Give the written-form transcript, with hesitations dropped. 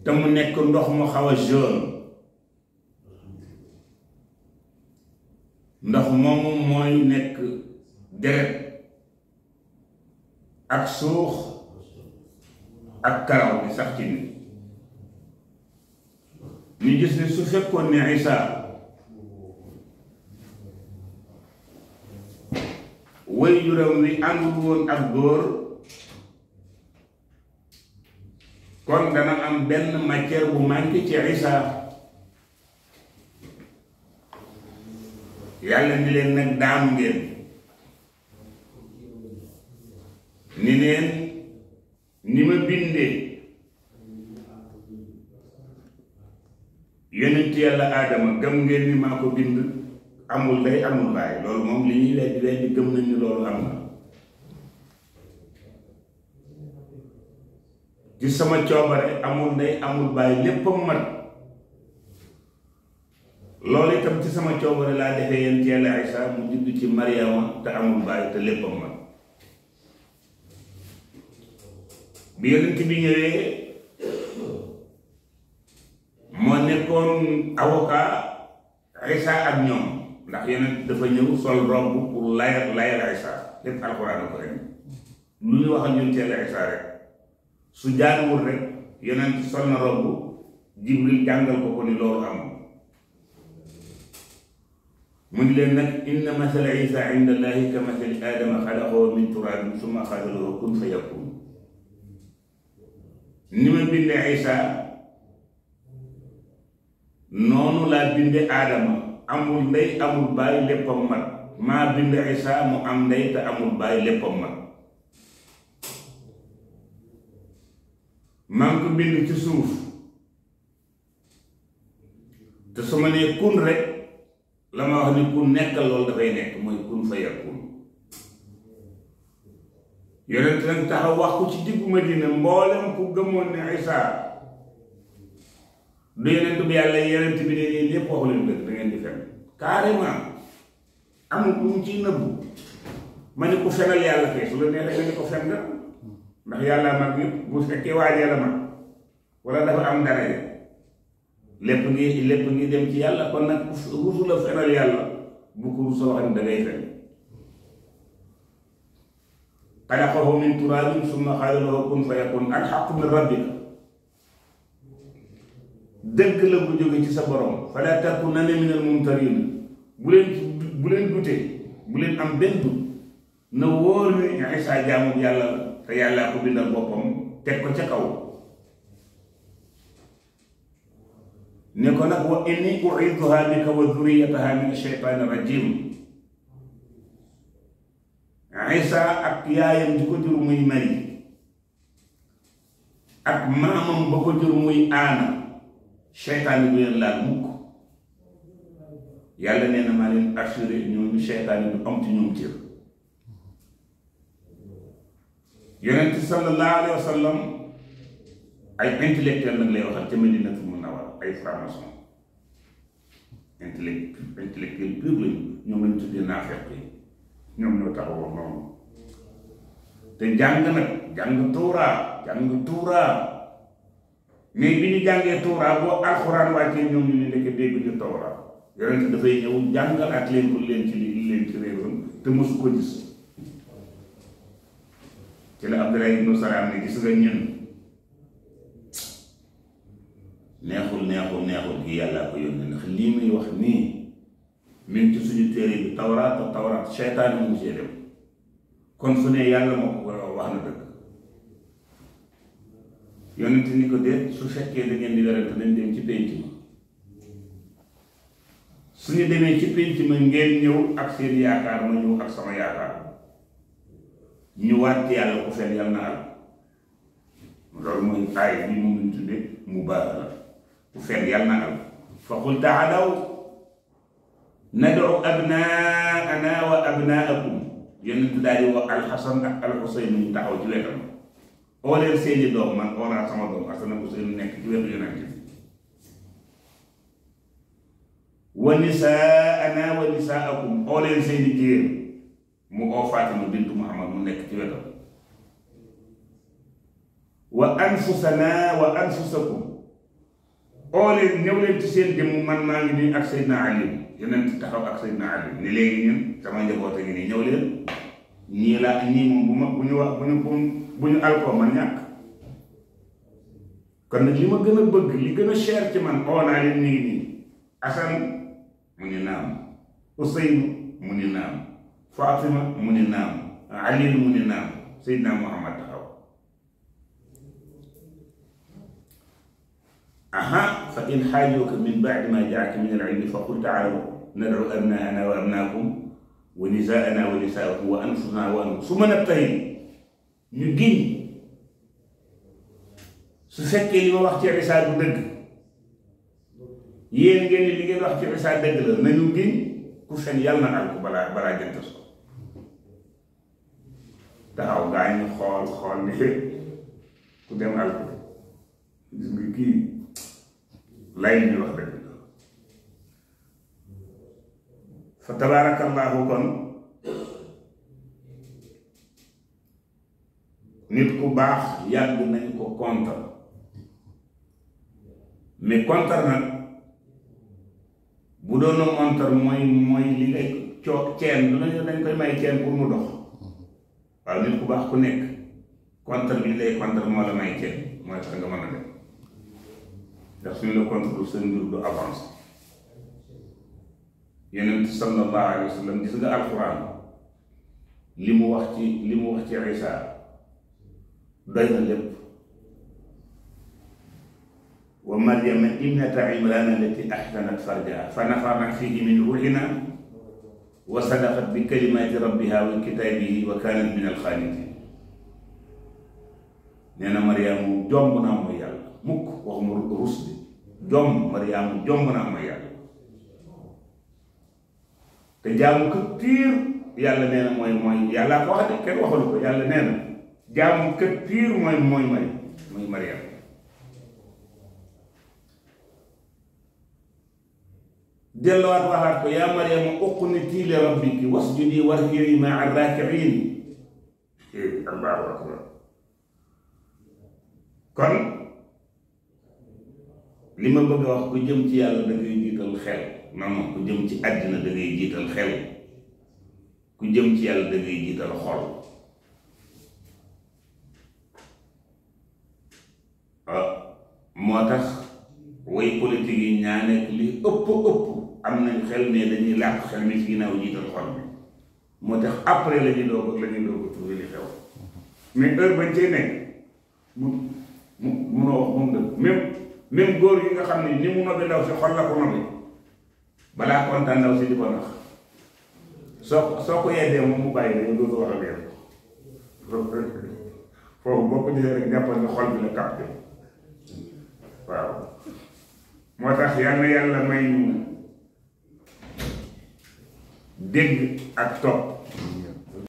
te mu nekk ndox mu xaw a jaune ndox moomu mooy nekk deret ak suux ak karaw bi sax ci nit ñu gis ne su fekkoon ne Isa way juróom wi àndul woon ak góor kon dana am benn matière bu manqué ci Isa yàlla ni leen nag daam ngeen ni leen ni ma bindee yonent yàlla aadama gëm ngeen ni maa ko bind amul day amul baay loolu moom li ñuy weddi gëm nañ ni loolu am na ci sama coobare amul ndey amul baay léppam mat loolu itam ci sama coobare laa defee yonent yàlla Isa mu judd ci Mariama te amul baay te léppam mat bi yonent bi ñëwee moo nekkoon avocat Isa ak ñoom ndax yonent dafa ñëw sol robe pour layal Isa lépp alxuraan ko rek lu ñu waxal yonent yàlla Isa rek su jaanuwul rek yonent sol na robe Jibril jàngal ko ni loolu am mu ngi leen nag inna masala Isa inda Allahi ka masali Aadama xalaqahu min turaabin summa qaala lahu kun fayakun ni ma bindee Isa noonu laa binde Aadama amul ndey amul baay léppam mat maa binde Isa mu am ndey te amul baay léppam mat maa ngi ko bind ci suuf te su ma nee kun rek la ma wax ni kun nekkal loolu dafay nekk mooy kun fayakun yonent nag taxaw wax ko ci diggu Madina mboolem ku gëmoon ne Isa du yonent bi yàlla yonent bi ne yéen ñépp waxu leen dëgg da ngeen di fen carrément amul lu mu ciy nëbbu ma ne ku fenal yàlla kay su la neexee nga ne ko fen nga ndax yàlla mag yëpp bu fekkee waajee la mag wala dafa am dara lépp ngi dem ci yàlla kon nag rusu la fenal yàlla bu ko rusoo wax ne da ngay fen xalaqahu min turaabin summa qaala lahu kun fayakun al-haqqu min rabbika dëgg la bu jóge ci sa borom falaa takuunanna minal mumtariin bu leen dute bu leen am benn dut na wóor ni Isa jaamu yàlla la te yàllaa ko bindal boppam teg ko ca kaw ne ko nag wa inni u'iiduhaa bika wa dhurriyyatahaa mina shaytaani rajiim Isa ak yaayam di ko jur muy Mari ak maamam ba ko jur muy Aana seytaan yi du leen laal mukk yàlla nee na maa leen assuré ñooñu seytaan yi du am ci ñoom cër yonent sallallahu alayhi wa sallam ay intellectuel nag lay waxal ca Madinatul Munawwara ay franc-maçon intellectuel pur lañu ñoom lañu tuddee naafeq yi ñoom ñoo taxawoo noonu te jàng tuuraa mais bi ñu jàngee tuuraa boo alxuraan wàccee ñoom ñu ne ndeke dégg ñu tawra yonent dafay ñëw jàngalaat leen ko leen ci réewam te mosu ko gis ci la Abdullah ibnu Salaam ne gis nga ñun neexul gi yàlla ko yónnee ndax lii muy wax nii mi ngi ci suñu téere bi tawraat seytaane mu see dem kon su ne yàlla moo ko wax na dëgg yonent ni ko déet su fekkee da ngeen di werante nañ dem ci pénc ma suñu demee ci pénc ma ngeen ñëw ak seen yaakaar ma ñëw ak sama yaakaar ñu waat yàlla ku fen yàlla na al loolu mooy aay bi moom lañ tudde mubahala ku fen yàlla na al fa qul taalaw nad'u abnaana wa abnaakum yonent daal di wax alxasan ak alxuseyn ñu taxaw ci wetam oo leen seeni doom man oo naa sama doom Asan ak Useynu nekk ci wetu yonent bi wa nisaana wa nisaakum oo leen seeni jigéen mu oo Fatima bintu Muhammad mu nekk ci wetam wa anfusana wa anfusakum oo leen ñëw leen ci seen jëmm man maa ngi nii ak Seydina Ali yeneen taxaw ak Seydina Ali ni léegi ñun sama njaboot a ngi nii ñëw leen ñii la ñii moom bu ñu wax bu ñu alkoo man ñàkk kon nag li ma gën a bëgg li gën a cher ci man oo naa leen ñu ngi nii Asan mu ni naam Useynu mu ni naam Fatima mu ni naam Ali mu ni naam Seydina Muhammad taxaw aha fa in xaajuuka min baadi ma jaaka min al-ilmi fa qul taalaw nad'u abnaana wa abnaakum wa nisaana wa nisaakum wa anfusana wa anfusakum su mën a tey ñu giñ su fekkee li ma wax ci Isaa du dëgg yéen ngeen ni li ngeen wax ci Isaa dëgg la nañu giñ ku fen yàlla na àgg balaa jant so taxaw gaa ñu xool ni ku dem àgg gis nga kii lay ñu wax dëgg fa tabaarakallaahu kon nit ku baax yàgg nañ ko kontar mais kontar nag bu doon montar mooy li ngay ceen du nañu dañ koy may ceen pour mu dox waaw nit ku baax ku nekk kontar bi lay kontar moo la may ceen mooy tax nga mën a dem ndax suñu la kontar sa mbir du avance Yonent sallallahu alayhi wa sallam gis nga alxuraan li mu wax ci Isaa doy na lépp wa Maryama ibnata Imraan allati ahsanat farjaha fa nafaxnaa fiihi min ruuhinaa wa sadaqat bi kalimaati rabbihaa wa kitaabihi wa kaanat min al-qaanitiin nee na Maryamu jomb naa mooy yàlla mukk waxuma rus bi Maryamu jomb naa mooy yàlla te jaamu kër piir yàlla nee na mooy yàllaa ko wax de kenn waxalu ko yàlla nee na jaamu kër piir mooy Maryam delluwaat waxaat ko yaa Maryam uqnutii li rabbiki wasjudi warka'i ma'a raaki'iin Allahu akbar kon li ma bëgg a wax ku jëm ci yàlla da ngay jiital xel non ku jëm ci àddina da ngay jiital xel ku jëm ci yàlla da ngay jiital xol moo tax way politique yi ñaa nekk li ëpp am nañ xel mais dañuy làq xel mi ci ginnaaw jiital xol bi moo tax après la ñuy doog a trouvé li xew mais heure bañ cee nekk munoo wax moom dëgg même góor yi nga xam ne ni mu nobbi ndaw si xol la ko nobbi balaa kontaan ndaw si di ko nax soo ko yeddee moom mu bàyyi dañu dootu wax ak yow foofu boo ko gisee rek jàppal nga xol bi la capté waaw moo tax yal na yàlla may ñu dégg ak topp